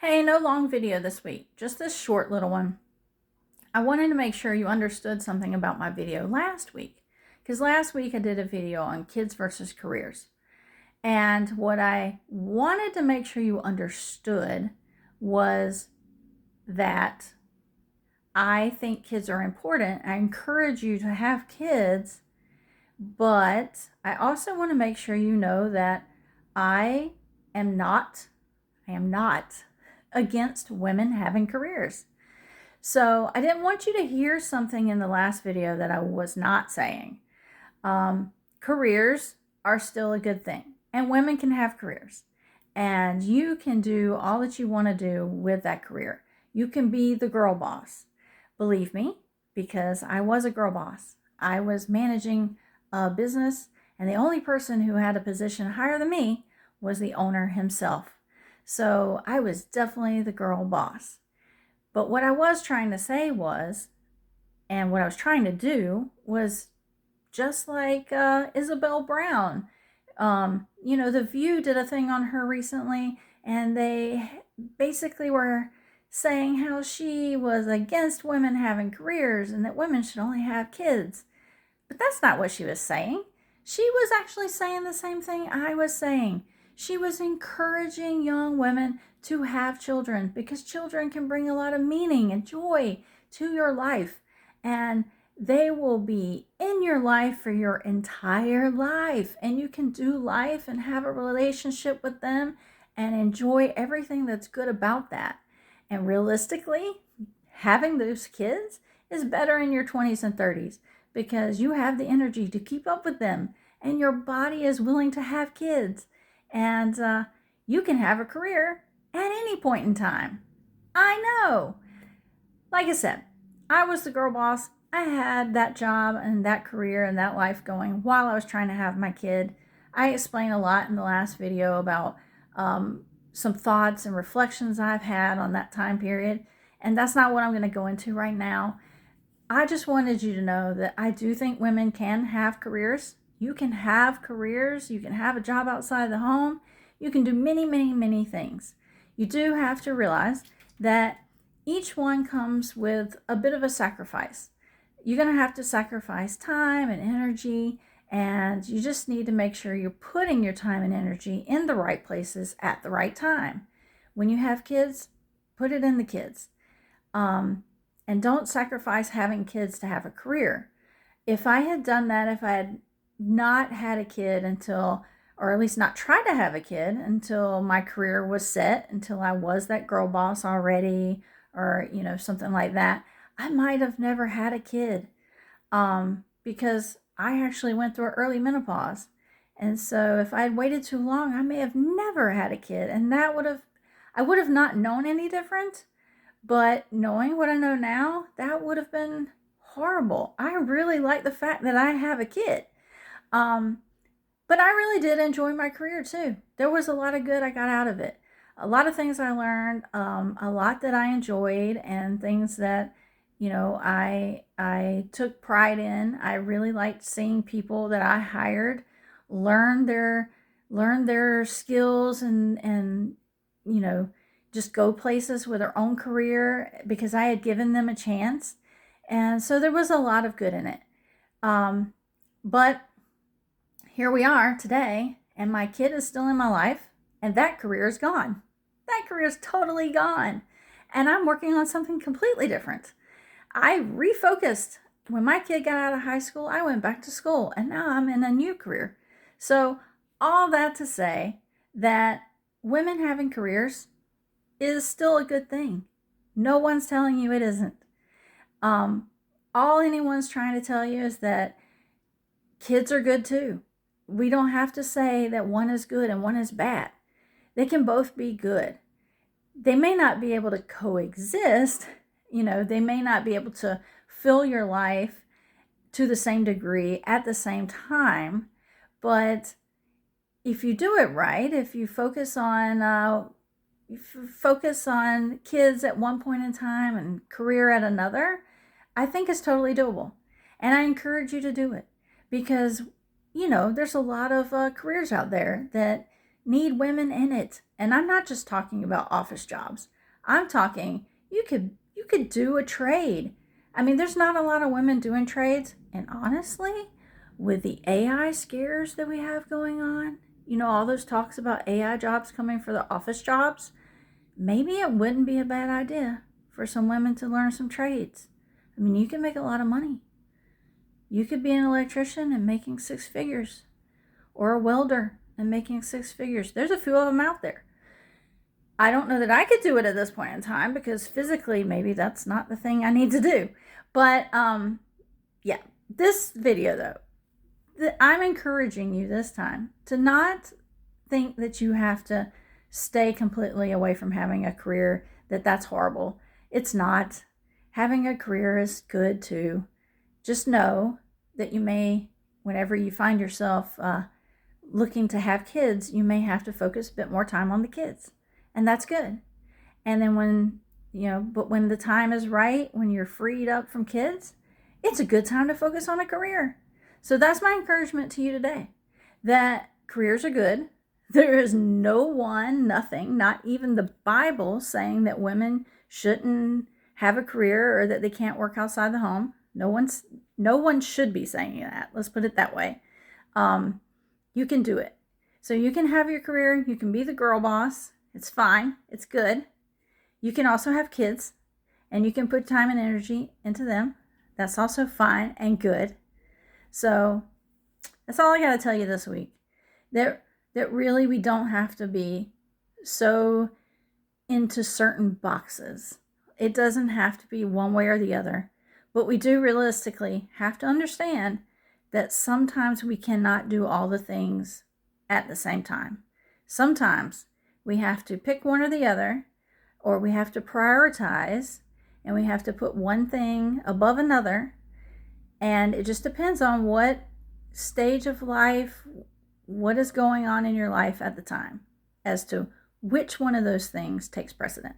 Hey, no long video this week, just this short little one. I wanted to make sure you understood something about my video last week, because last week I did a video on kids versus careers. And what I wanted to make sure you understood was that I think kids are important. I encourage you to have kids, but I also want to make sure you know that I am not against women having careers. So I didn't want you to hear something in the last video that I was not saying. Careers are still a good thing, and women can have careers, and you can do all that you want to do with that career. You can be the girl boss. Believe me, because I was a girl boss. I was managing a business, and the only person who had a position higher than me was the owner himself. So I was definitely the girl boss. But what I was trying to say was, and what I was trying to do was just like Isabel Brown. The View did a thing on her recently, and they basically were saying how she was against women having careers and that women should only have kids. But that's not what she was saying. She was actually saying the same thing I was saying. She was encouraging young women to have children because children can bring a lot of meaning and joy to your life, and they will be in your life for your entire life, and you can do life and have a relationship with them and enjoy everything that's good about that. And realistically, having those kids is better in your 20s and 30s because you have the energy to keep up with them and your body is willing to have kids, and you can have a career at any point in time. I know. Like I said, I was the girl boss. I had that job and that career and that life going while I was trying to have my kid. I explained a lot in the last video about some thoughts and reflections I've had on that time period, and that's not what I'm going to go into right now. I just wanted you to know that I do think women can have careers. You can have careers. You can have a job outside the home. You can do many, many, many things. You do have to realize that each one comes with a bit of a sacrifice. You're going to have to sacrifice time and energy, and you just need to make sure you're putting your time and energy in the right places at the right time. When you have kids, put it in the kids. And don't sacrifice having kids to have a career. If I had done that, if I had not had a kid until, or at least not tried to have a kid until my career was set, until I was that girl boss already, or, something like that, I might have never had a kid because I actually went through early menopause. And so if I had waited too long, I may have never had a kid. And I would have not known any different. But knowing what I know now, that would have been horrible. I really like the fact that I have a kid. But I really did enjoy my career too. There was a lot of good I got out of it. A lot of things I learned, a lot that I enjoyed, and things that, I took pride in. I really liked seeing people that I hired learn their skills and just go places with their own career because I had given them a chance. And so there was a lot of good in it. But here we are today, and my kid is still in my life, and that career is gone. That career is totally gone. And I'm working on something completely different. I refocused. When my kid got out of high school, I went back to school, and now I'm in a new career. So all that to say that women having careers is still a good thing. No one's telling you it isn't. All anyone's trying to tell you is that kids are good too. We don't have to say that one is good and one is bad. They can both be good. They may not be able to coexist. They may not be able to fill your life to the same degree at the same time. But if you do it right, if you focus on kids at one point in time and career at another, I think it's totally doable. And I encourage you to do it because, there's a lot of careers out there that need women in it. And I'm not just talking about office jobs. I'm talking you could do a trade. I mean, there's not a lot of women doing trades, and honestly, with the AI scares that we have going on, all those talks about AI jobs coming for the office jobs, maybe it wouldn't be a bad idea for some women to learn some trades. I mean, you can make a lot of money. You could be an electrician and making six figures, or a welder and making six figures. There's a few of them out there. I don't know that I could do it at this point in time because physically maybe that's not the thing I need to do. But yeah, this video though, I'm encouraging you this time to not think that you have to stay completely away from having a career, that's horrible. It's not. Having a career is good too. Just know that you may, whenever you find yourself looking to have kids, you may have to focus a bit more time on the kids. And that's good. And then when the time is right, when you're freed up from kids, it's a good time to focus on a career. So that's my encouragement to you today, that careers are good. There is nothing, not even the Bible, saying that women shouldn't have a career or that they can't work outside the home. No one should be saying that. Let's put it that way. You can do it. So you can have your career. You can be the girl boss. It's fine. It's good. You can also have kids, and you can put time and energy into them. That's also fine and good. So that's all I got to tell you this week. That really we don't have to be so into certain boxes. It doesn't have to be one way or the other. But we do realistically have to understand that sometimes we cannot do all the things at the same time. Sometimes we have to pick one or the other, or we have to prioritize, and we have to put one thing above another. And it just depends on what stage of life, what is going on in your life at the time, as to which one of those things takes precedent.